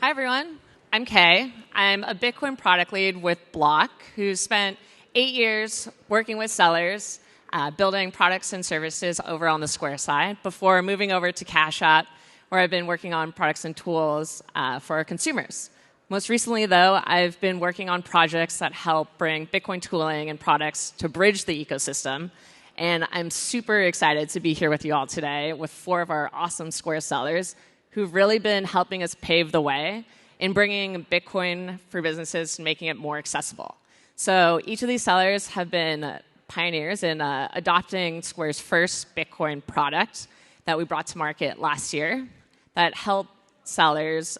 Hi, everyone. I'm Kay. I'm a Bitcoin product lead with Block, who spent 8 years working with sellers, building products and services over on the Square side before moving over to Cash App, where I've been working on products and tools for our consumers. Most recently, though, I've been working on projects that help bring Bitcoin tooling and products to bridge the ecosystem. And I'm super excited to be here with you all today with 4 of our awesome Square sellers who've really been helping us pave the way in bringing Bitcoin for businesses and making it more accessible. So each of these sellers have been pioneers in adopting Square's first Bitcoin product that we brought to market last year that helped sellers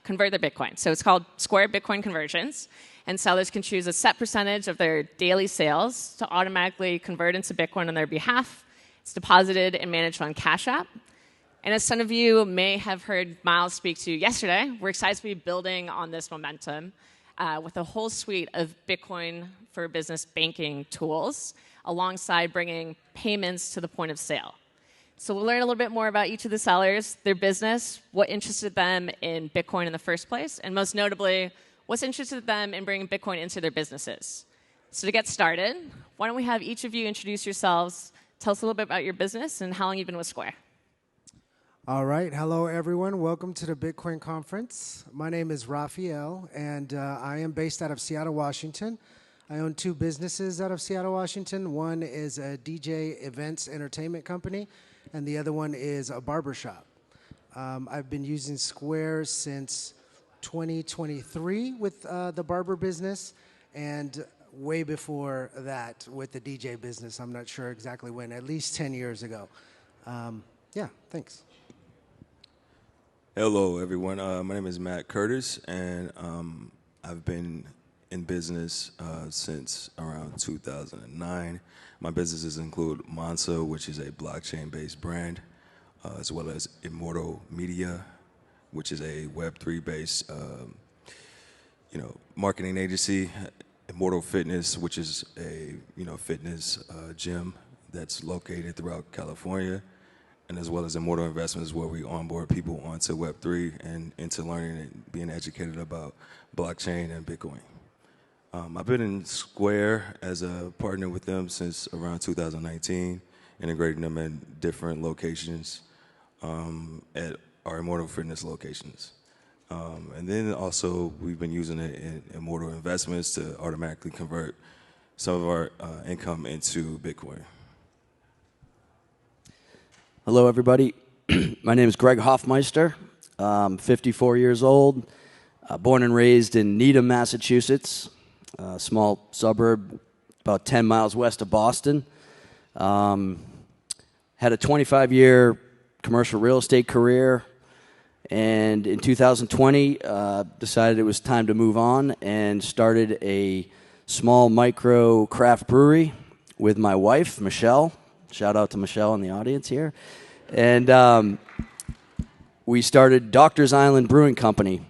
convert their Bitcoin. So it's called Square Bitcoin Conversions, and sellers can choose a set percentage of their daily sales to automatically convert into Bitcoin on their behalf. It's deposited and managed on Cash App. And as some of you may have heard Miles speak to yesterday, we're excited to be building on this momentum with a whole suite of Bitcoin for business banking tools, alongside bringing payments to the point of sale. So we'll learn a little bit more about each of the sellers, their business, what interested them in Bitcoin in the first place, and most notably, what's interested them in bringing Bitcoin into their businesses. So to get started, why don't we have each of you introduce yourselves, tell us a little bit about your business and how long you've been with Square. All right. Hello, everyone. Welcome to the Bitcoin conference. My name is Raphael, and I am based out of Seattle, Washington. I own 2 businesses out of Seattle, Washington. One is a DJ events entertainment company, and the other one is a barbershop. I've been using Square since 2023 with the barber business, and way before that with the DJ business. I'm not sure exactly when, at least 10 years ago. Yeah, thanks. Hello, everyone. My name is Matt Curtis, and I've been in business since around 2009. My businesses include Monzo, which is a blockchain-based brand, as well as Immortal Media, which is a Web3-based, marketing agency. Immortal Fitness, which is a fitness gym that's located throughout California. And as well as Immortal Investments, where we onboard people onto Web3 and into learning and being educated about blockchain and Bitcoin. I've been in Square as a partner with them since around 2019, integrating them in different locations at our Immortal Fitness locations. And then also, we've been using it in Immortal Investments to automatically convert some of our income into Bitcoin. Hello, everybody. My name is Greg Hoffmeister. I'm 54 years old, born and raised in Needham, Massachusetts, a small suburb about 10 miles west of Boston. Had a 25-year commercial real estate career, and in 2020 decided it was time to move on and started a small micro craft brewery with my wife, Michelle. Shout out to Michelle in the audience here. And we started Doctor's Island Brewing Company.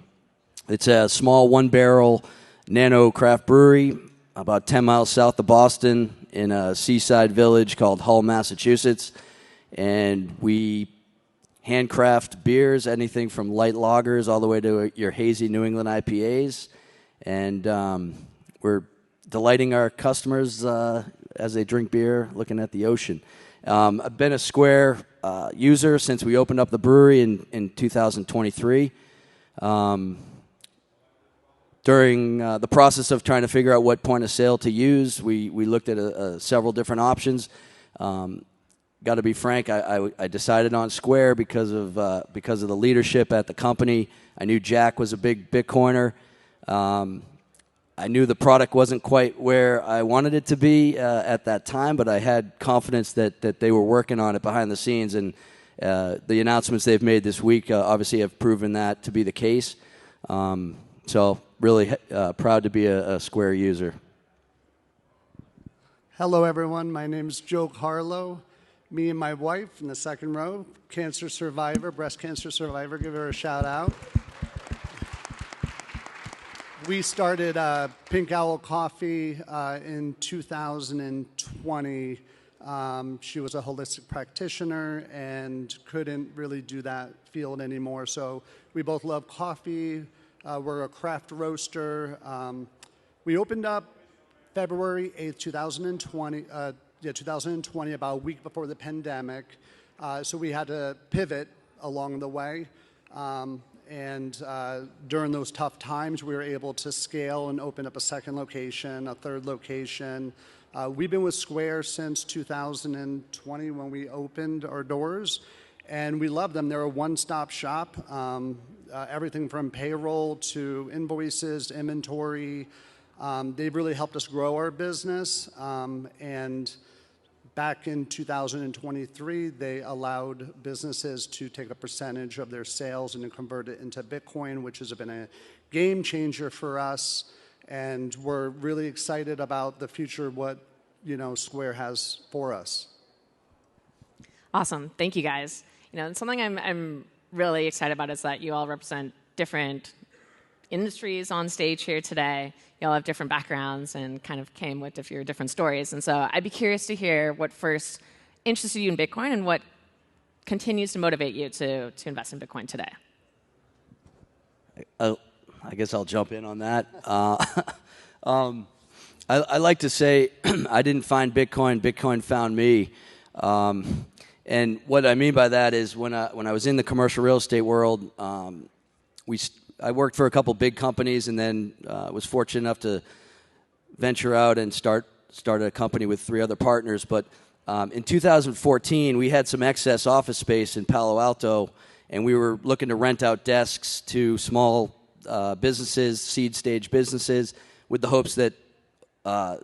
It's a small 1-barrel nano craft brewery about 10 miles south of Boston in a seaside village called Hull, Massachusetts. And we handcraft beers, anything from light lagers all the way to your hazy New England IPAs. And we're delighting our customers as they drink beer, looking at the ocean. I've been a Square user since we opened up the brewery in 2023. During the process of trying to figure out what point of sale to use, we looked at several different options. Got to be frank, I decided on Square because of the leadership at the company. I knew Jack was a big Bitcoiner. I knew the product wasn't quite where I wanted it to be at that time, but I had confidence that they were working on it behind the scenes, and the announcements they've made this week obviously have proven that to be the case. So really proud to be a Square user. Hello, everyone. My name is Joe Harlow. Me and my wife in the second row, cancer survivor, breast cancer survivor. Give her a shout out. We started Pink Owl Coffee in 2020 She was a holistic practitioner and couldn't really do that field anymore. So we both love coffee. We're a craft roaster. We opened up February 8th, 2020, about a week before the pandemic. So we had to pivot along the way. And during those tough times, we were able to scale and open up a second location, a third location. We've been with Square since 2020 when we opened our doors, and we love them. They're a one-stop shop. Everything from payroll to invoices, inventory. They've really helped us grow our business. And back in 2023, they allowed businesses to take a percentage of their sales and to convert it into Bitcoin, which has been a game changer for us. And we're really excited about the future, what Square has for us. Awesome. Thank you, guys. And something I'm really excited about is that you all represent different industries on stage here today. You all have different backgrounds and kind of came with different stories. And so I'd be curious to hear what first interested you in Bitcoin and what continues to motivate you to invest in Bitcoin today. I guess I'll jump in on that. I like to say I didn't find Bitcoin, Bitcoin found me. And what I mean by that is when I was in the commercial real estate world, I worked for a couple big companies and then was fortunate enough to venture out and start a company with 3 other partners. But in 2014, we had some excess office space in Palo Alto, and we were looking to rent out desks to small businesses, seed stage businesses, with the hopes that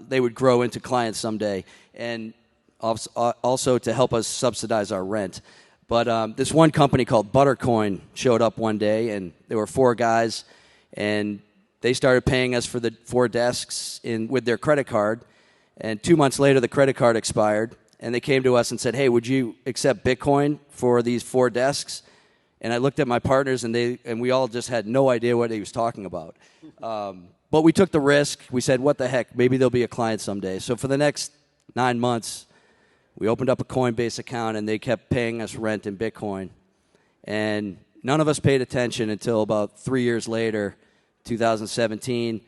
they would grow into clients someday, and also to help us subsidize our rent. But this one company called Buttercoin showed up one day, and there were 4 guys, and they started paying us for the 4 desks with their credit card. And 2 months later, the credit card expired, and they came to us and said, "Hey, would you accept Bitcoin for these 4 desks?" And I looked at my partners, and we all just had no idea what he was talking about. But we took the risk. We said, "What the heck? Maybe there'll be a client someday." So for the next 9 months, we opened up a Coinbase account, and they kept paying us rent in Bitcoin. And none of us paid attention until about 3 years later, 2017.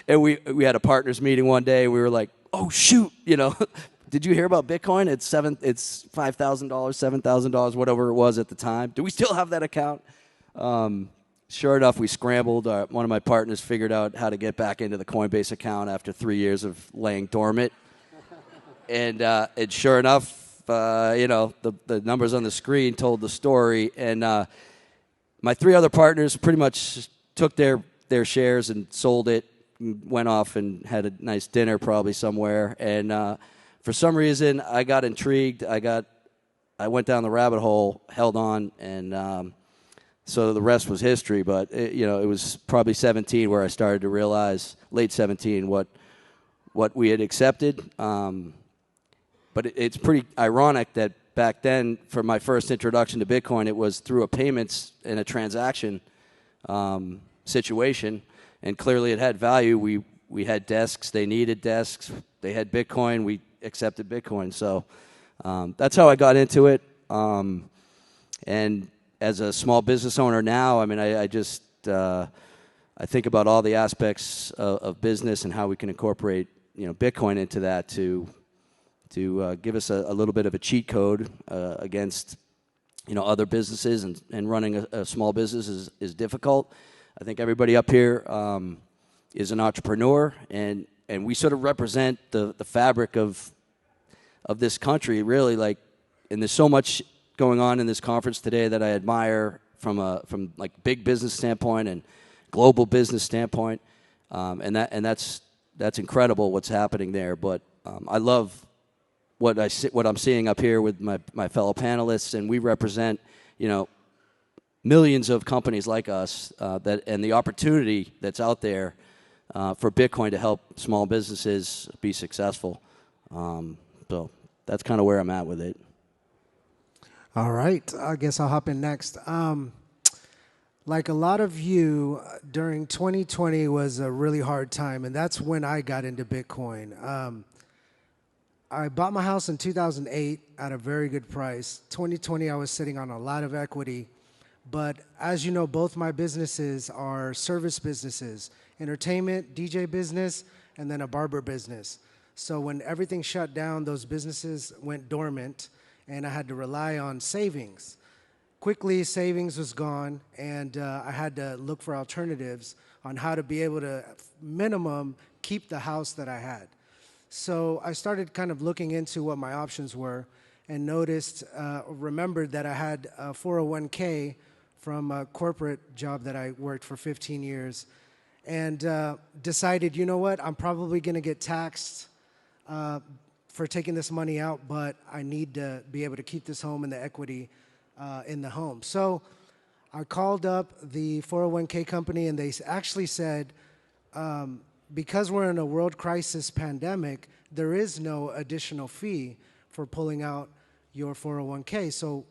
And we had a partners meeting one day. We were like, "Oh, shoot, did you hear about Bitcoin? It's $5,000, $7,000, whatever it was at the time. Do we still have that account?" Sure enough, we scrambled. One of my partners figured out how to get back into the Coinbase account after 3 years of laying dormant. And sure enough, the numbers on the screen told the story. And my 3 other partners pretty much took their shares and sold it, and went off and had a nice dinner probably somewhere. And for some reason, I got intrigued. I went down the rabbit hole, held on, and so the rest was history. But it was probably 17 where I started to realize, late 17, what we had accepted. But it's pretty ironic that back then, for my first introduction to Bitcoin, it was through a payments and a transaction situation, and clearly it had value. We had desks. They needed desks. They had Bitcoin. We accepted Bitcoin. So that's how I got into it. And as a small business owner now, I mean, I think about all the aspects of business and how we can incorporate Bitcoin into that to give us a little bit of a cheat code against other businesses, and running a small business is difficult. I think everybody up here is an entrepreneur, and we sort of represent the fabric of this country, really. And there's so much going on in this conference today that I admire from like big business standpoint and global business standpoint, and that's incredible what's happening there. But I love what I'm seeing up here with my fellow panelists, and we represent millions of companies like us and the opportunity that's out there for Bitcoin to help small businesses be successful. So that's kind of where I'm at with it. All right. I guess I'll hop in next. Like a lot of you, during 2020 was a really hard time, and that's when I got into Bitcoin. I bought my house in 2008 at a very good price. 2020, I was sitting on a lot of equity. But as you know, both my businesses are service businesses, entertainment, DJ business, and then a barber business. So when everything shut down, those businesses went dormant, and I had to rely on savings. Quickly, savings was gone, and I had to look for alternatives on how to be able to, minimum, keep the house that I had. So I started kind of looking into what my options were and remembered that I had a 401k from a corporate job that I worked for 15 years and decided, you know what, I'm probably going to get taxed for taking this money out, but I need to be able to keep this home and the equity in the home. So I called up the 401k company, and they actually said, because we're in a world crisis pandemic, there is no additional fee for pulling out your 401k. So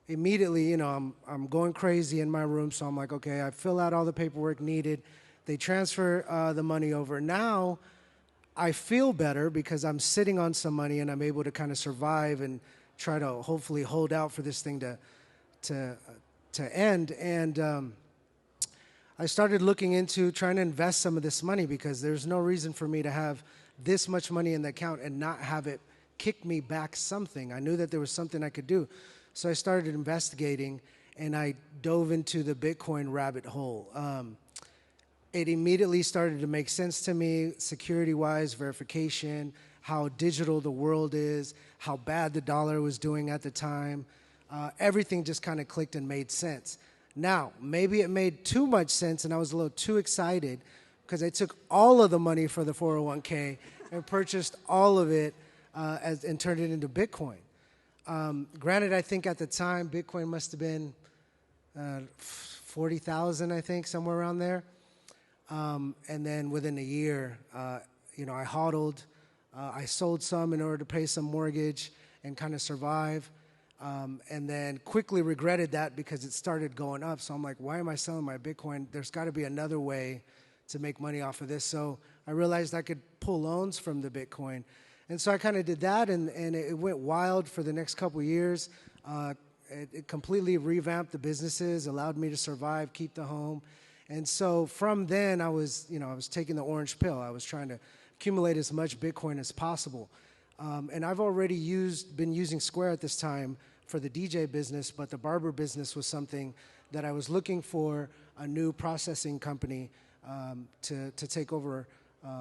immediately, I'm going crazy in my room, so I'm like, okay, I fill out all the paperwork needed. They transfer the money over. Now I feel better because I'm sitting on some money and I'm able to kind of survive and try to hopefully hold out for this thing to end. And I started looking into trying to invest some of this money because there's no reason for me to have this much money in the account and not have it kick me back something. I knew that there was something I could do. So I started investigating, and I dove into the Bitcoin rabbit hole. It immediately started to make sense to me, security-wise, verification, how digital the world is, how bad the dollar was doing at the time. Everything just kind of clicked and made sense. Now, maybe it made too much sense, and I was a little too excited because I took all of the money for the 401k and purchased all of it and turned it into Bitcoin. Granted, I think at the time, Bitcoin must have been 40,000, I think, somewhere around there. And then within a year, I hodled. I sold some in order to pay some mortgage and kind of survive. And then quickly regretted that because it started going up. So I'm like, why am I selling my Bitcoin? There's got to be another way to make money off of this. So I realized I could pull loans from the Bitcoin. And so I kind of did that, and it went wild for the next couple of years. It completely revamped the businesses, allowed me to survive, keep the home. And so from then, I was taking the orange pill. I was trying to accumulate as much Bitcoin as possible. And I've already been using Square at this time for the DJ business, but the barber business was something that I was looking for a new processing company to take over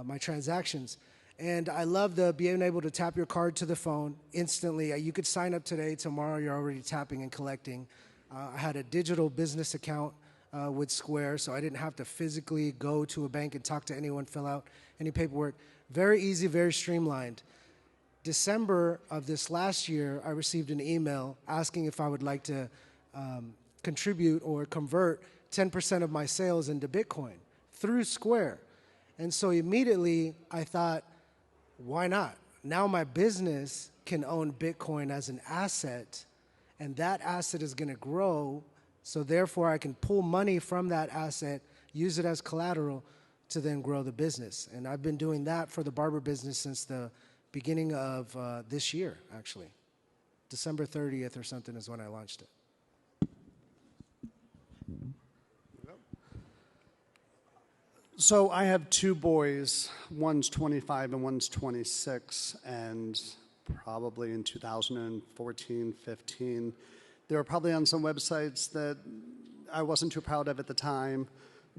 my transactions. And I love being able to tap your card to the phone instantly. You could sign up today, tomorrow you're already tapping and collecting. I had a digital business account with Square, so I didn't have to physically go to a bank and talk to anyone, fill out any paperwork. Very easy, very streamlined. December of this last year, I received an email asking if I would like to contribute or convert 10% of my sales into Bitcoin through Square. And so immediately I thought, why not? Now my business can own Bitcoin as an asset, and that asset is going to grow, so therefore I can pull money from that asset, use it as collateral to then grow the business. And I've been doing that for the barber business since the beginning of this year, actually. December 30th or something is when I launched it. So I have two boys. One's 25 and one's 26. And probably in 2014, 15, they were probably on some websites that I wasn't too proud of at the time,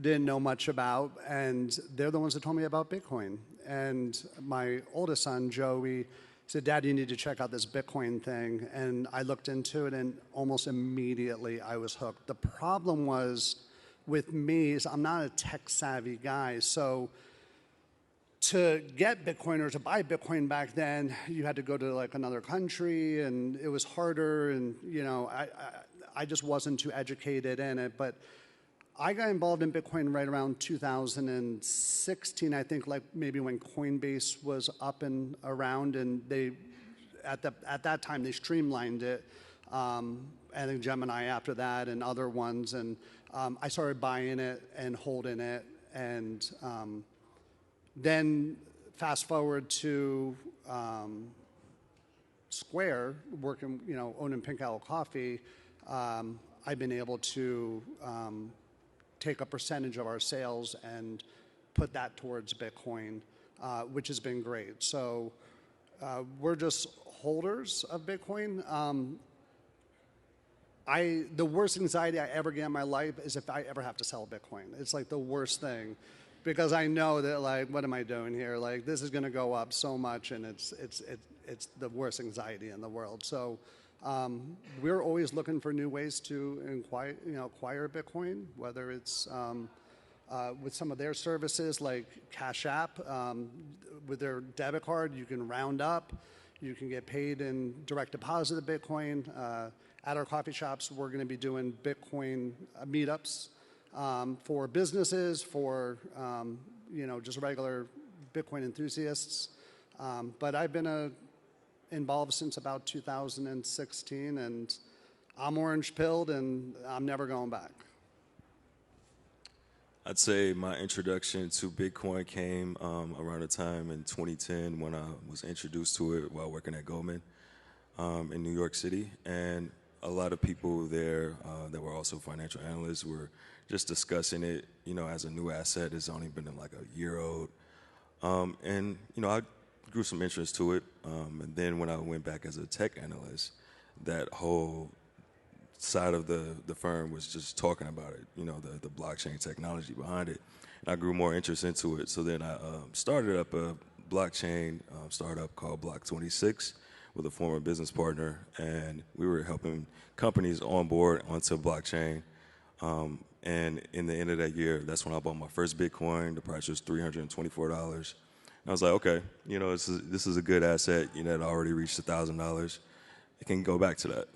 didn't know much about. And they're the ones that told me about Bitcoin. And my oldest son, Joey, said, Dad, you need to check out this Bitcoin thing. And I looked into it, and almost immediately I was hooked. The problem was, with me, is I'm not a tech-savvy guy, so to get Bitcoin or to buy Bitcoin back then, you had to go to like another country, and it was harder, and I just wasn't too educated in it. But I got involved in Bitcoin right around 2016, I think, like maybe when Coinbase was up and around, and they at that time they streamlined it. I think Gemini after that, and other ones, and I started buying it and holding it, and then fast forward to Square, working, owning Pink Owl Coffee, I've been able to take a percentage of our sales and put that towards Bitcoin, which has been great. So we're just holders of Bitcoin. The worst anxiety I ever get in my life is if I ever have to sell Bitcoin. It's like the worst thing, because I know that, like, what am I doing here? Like, this is going to go up so much, and it's the worst anxiety in the world. So we're always looking for new ways to acquire Bitcoin, whether it's with some of their services like Cash App. With their debit card, you can round up. You can get paid in direct deposit of Bitcoin. At our coffee shops, we're going to be doing Bitcoin meetups for businesses, for just regular Bitcoin enthusiasts. But I've been involved since about 2016, and I'm orange-pilled, and I'm never going back. I'd say my introduction to Bitcoin came around the time in 2010 when I was introduced to it while working at Goldman in New York City. And a lot of people there that were also financial analysts were just discussing it, as a new asset. It's only been like a year old. And I grew some interest to it. And then when I went back as a tech analyst, that whole side of the firm was just talking about it, the blockchain technology behind it. And I grew more interest into it. So then I started up a blockchain startup called Block 26 with a former business partner. And we were helping companies onboard onto blockchain. And in the end of that year, that's when I bought my first Bitcoin. The price was $324. And I was like, okay, this is a good asset. It already reached $1,000. It can go back to that.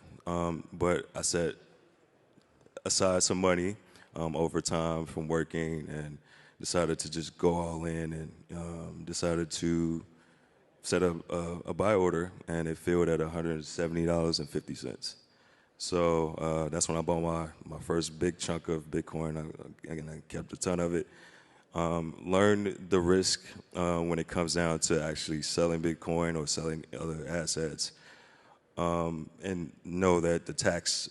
But I set aside some money over time from working and decided to just go all in, and decided to set up a buy order, and it filled at $170.50. So that's when I bought my first big chunk of Bitcoin. I kept a ton of it. Learned the risk when it comes down to actually selling Bitcoin or selling other assets. And know that the tax,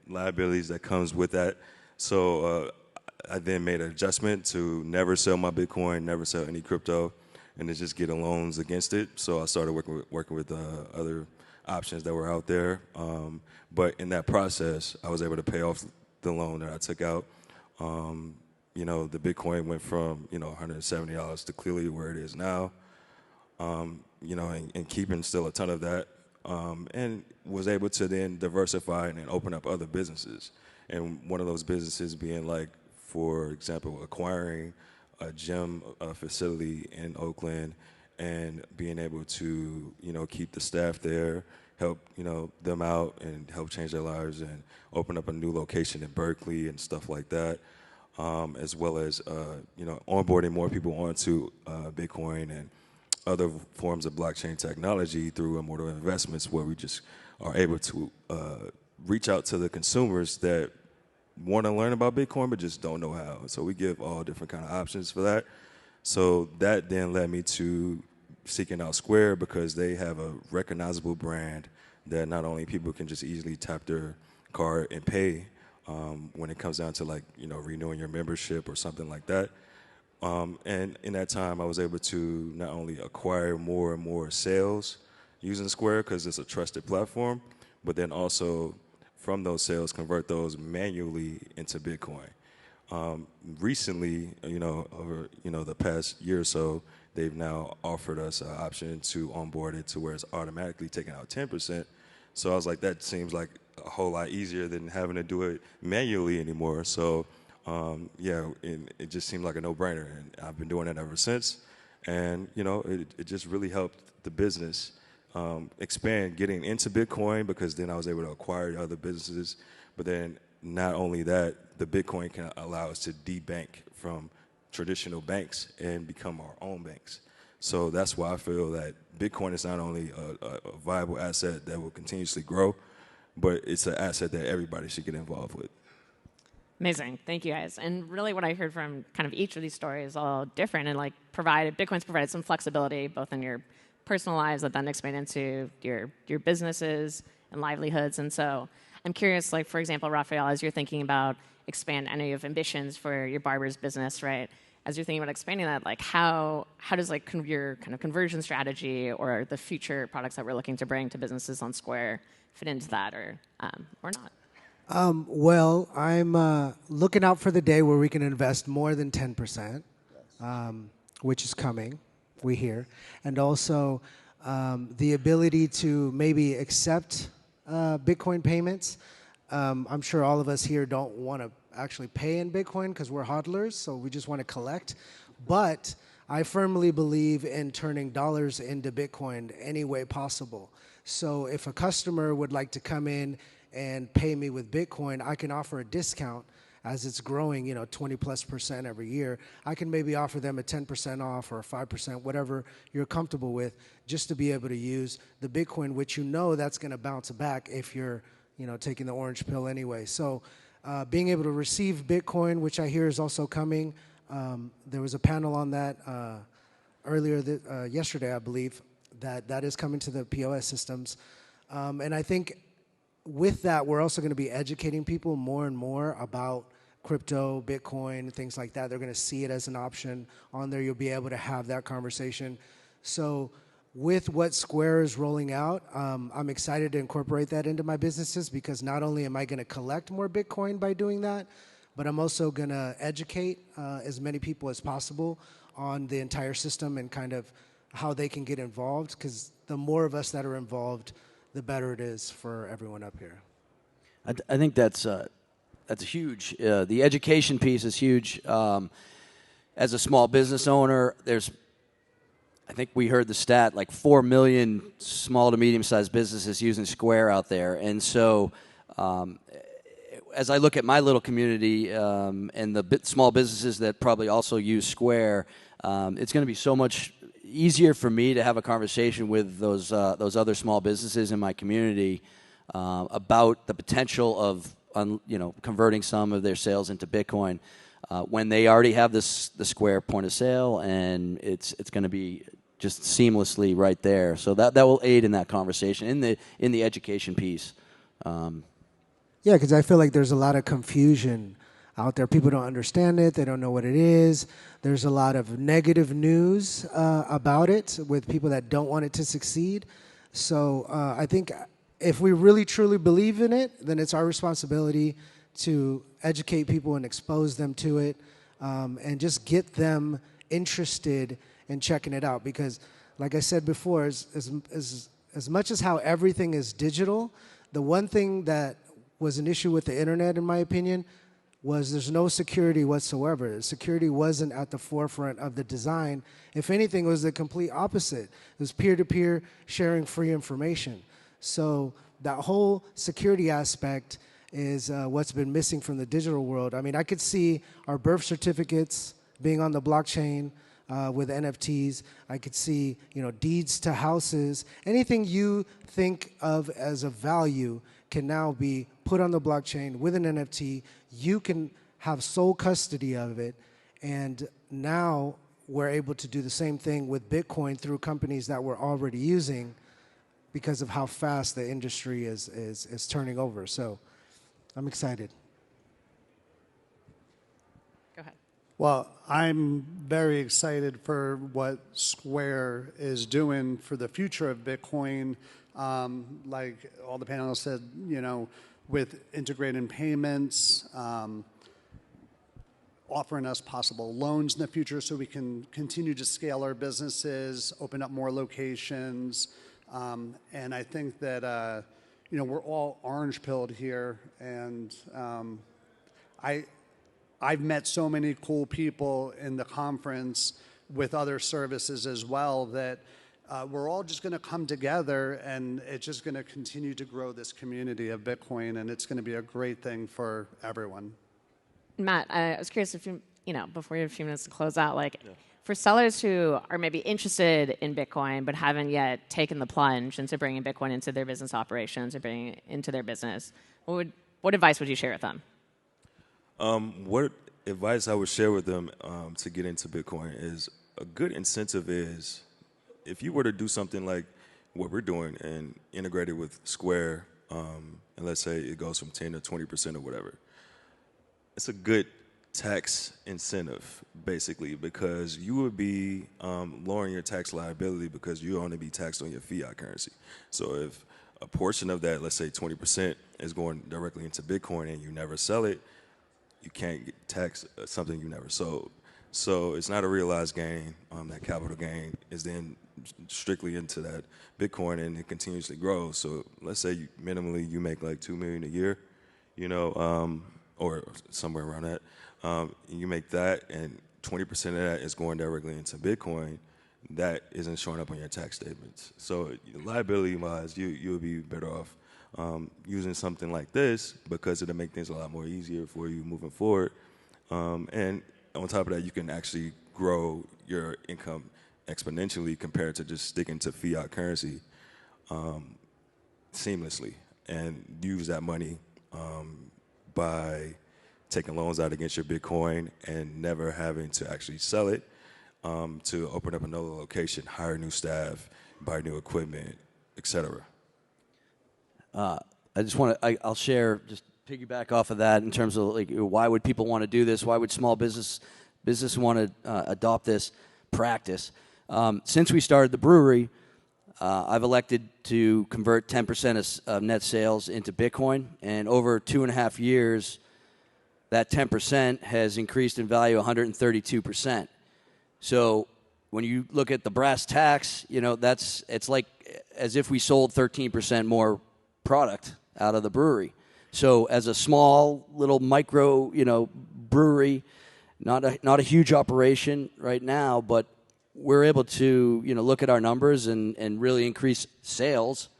liabilities that comes with that. So I then made an adjustment to never sell my Bitcoin, never sell any crypto, and to just get loans against it. So I started working with other options that were out there. But in that process, I was able to pay off the loan that I took out. The Bitcoin went from $170 to clearly where it is now. And keeping still a ton of that. And was able to then diversify and open up other businesses. And one of those businesses being, like, for example, acquiring a gym facility in Oakland and being able to, keep the staff there, help, them out and help change their lives, and open up a new location in Berkeley and stuff like that, as well as, onboarding more people onto Bitcoin and other forms of blockchain technology through Immortal Investments, where we just are able to reach out to the consumers that want to learn about Bitcoin but just don't know how. So we give all different kind of options for that. So that then led me to seeking out Square, because they have a recognizable brand that not only people can just easily tap their card and pay when it comes down to, like, renewing your membership or something like that. And in that time, I was able to not only acquire more and more sales using Square, because it's a trusted platform, but then also from those sales, convert those manually into Bitcoin. Recently, over the past year or so, they've now offered us an option to onboard it to where it's automatically taking out 10%. So I was like, that seems like a whole lot easier than having to do it manually anymore. So it just seemed like a no-brainer, and I've been doing it ever since. And it just really helped the business expand, getting into Bitcoin, because then I was able to acquire other businesses. But then not only that, the Bitcoin can allow us to de-bank from traditional banks and become our own banks. So that's why I feel that Bitcoin is not only a viable asset that will continuously grow, but it's an asset that everybody should get involved with. Amazing. Thank you, guys. And really what I heard from kind of each of these stories is all different, and Bitcoin's provided some flexibility both in your personal lives that then expand into your businesses and livelihoods. And so I'm curious, like, for example, Raphael, as you're thinking about expand, I know you have ambitions for your barber's business, right? As you're thinking about expanding that, like, how does like your kind of conversion strategy or the future products that we're looking to bring to businesses on Square fit into that, or not? Well, I'm looking out for the day where we can invest more than 10%, which is coming, we hear. And also the ability to maybe accept Bitcoin payments. I'm sure all of us here don't want to actually pay in Bitcoin because we're hodlers, so we just want to collect. But I firmly believe in turning dollars into Bitcoin any way possible. So if a customer would like to come in and pay me with Bitcoin, I can offer a discount as it's growing, 20+% every year. I can maybe offer them a 10% off or a 5%, whatever you're comfortable with, just to be able to use the Bitcoin, which that's going to bounce back if you're, taking the orange pill anyway. So being able to receive Bitcoin, which I hear is also coming. There was a panel on that earlier yesterday, I believe, that is coming to the POS systems. And I think with that, we're also going to be educating people more and more about crypto, Bitcoin, things like that. They're going to see it as an option on there. You'll be able to have that conversation. So with what Square is rolling out, I'm excited to incorporate that into my businesses, because not only am I going to collect more Bitcoin by doing that, but I'm also going to educate as many people as possible on the entire system and kind of how they can get involved, because the more of us that are involved, the better it is for everyone up here. I think that's huge. The education piece is huge. As a small business owner, I think we heard the stat, like 4 million small to medium-sized businesses using Square out there. And so as I look at my little community and the small businesses that probably also use Square, it's going to be so much easier for me to have a conversation with those other small businesses in my community about the potential of converting some of their sales into Bitcoin when they already have the Square point of sale, and it's going to be just seamlessly right there. So that will aid in that conversation in the education piece. Yeah, because I feel like there's a lot of confusion out there. People don't understand it. They don't know what it is. There's a lot of negative news about it with people that don't want it to succeed. So I think if we really truly believe in it, then it's our responsibility to educate people and expose them to it, and just get them interested in checking it out. Because like I said before, as much as how everything is digital, the one thing that was an issue with the internet, in my opinion, was there's no security whatsoever. Security wasn't at the forefront of the design. If anything, it was the complete opposite. It was peer-to-peer sharing free information. So that whole security aspect is what's been missing from the digital world. I mean, I could see our birth certificates being on the blockchain with NFTs. I could see, deeds to houses. Anything you think of as a value can now be put on the blockchain with an NFT. You can have sole custody of it. And now we're able to do the same thing with Bitcoin through companies that we're already using because of how fast the industry is turning over. So I'm excited. Go ahead. Well, I'm very excited for what Square is doing for the future of Bitcoin. Like all the panelists said, with integrated payments, offering us possible loans in the future so we can continue to scale our businesses, open up more locations. And I think that, we're all orange-pilled here. And I've met so many cool people in the conference with other services as well that we're all just going to come together, and it's just going to continue to grow this community of Bitcoin, and it's going to be a great thing for everyone. Matt, I was curious if before you have a few minutes to close out, for sellers who are maybe interested in Bitcoin but haven't yet taken the plunge into bringing Bitcoin into their business operations or bringing it into their business, what advice would you share with them? What advice I would share with them to get into Bitcoin is a good incentive is if you were to do something like what we're doing and integrate it with Square, and let's say it goes from 10 to 20% or whatever, it's a good tax incentive, basically, because you would be lowering your tax liability because you only be taxed on your fiat currency. So if a portion of that, let's say 20%, is going directly into Bitcoin and you never sell it, you can't get taxed something you never sold. So it's not a realized gain. That capital gain is then strictly into that Bitcoin, and it continuously grows. So let's say minimally you make like $2 million a year, or somewhere around that. You make that, and 20% of that is going directly into Bitcoin. That isn't showing up on your tax statements. So liability-wise, you would be better off using something like this because it'll make things a lot more easier for you moving forward. And on top of that, you can actually grow your income exponentially compared to just sticking to fiat currency seamlessly, and use that money by taking loans out against your Bitcoin and never having to actually sell it, to open up another location, hire new staff, buy new equipment, etc. I just want to, I'll share, just piggyback off of that in terms of like, why would people want to do this? Why would small business want to adopt this practice? Since we started the brewery, I've elected to convert 10% of net sales into Bitcoin, and over 2.5 years, that 10% has increased in value 132%. So when you look at the brass tacks, it's like as if we sold 13% more product out of the brewery. So as a small little micro, brewery, not a huge operation right now, but we're able to, look at our numbers and really increase sales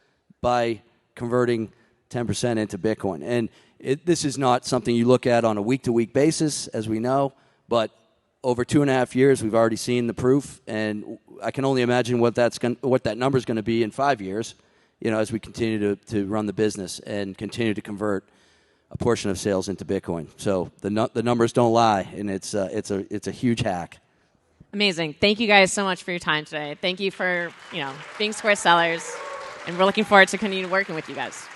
by converting 10% into Bitcoin. And this is not something you look at on a week-to-week basis, as we know, but over 2.5 years, we've already seen the proof, and I can only imagine what that number is going to be in 5 years, as we continue to run the business and continue to convert a portion of sales into Bitcoin. So the numbers don't lie, and it's a huge hack. Amazing. Thank you guys so much for your time today. Thank you for being Square sellers, and we're looking forward to continue working with you guys.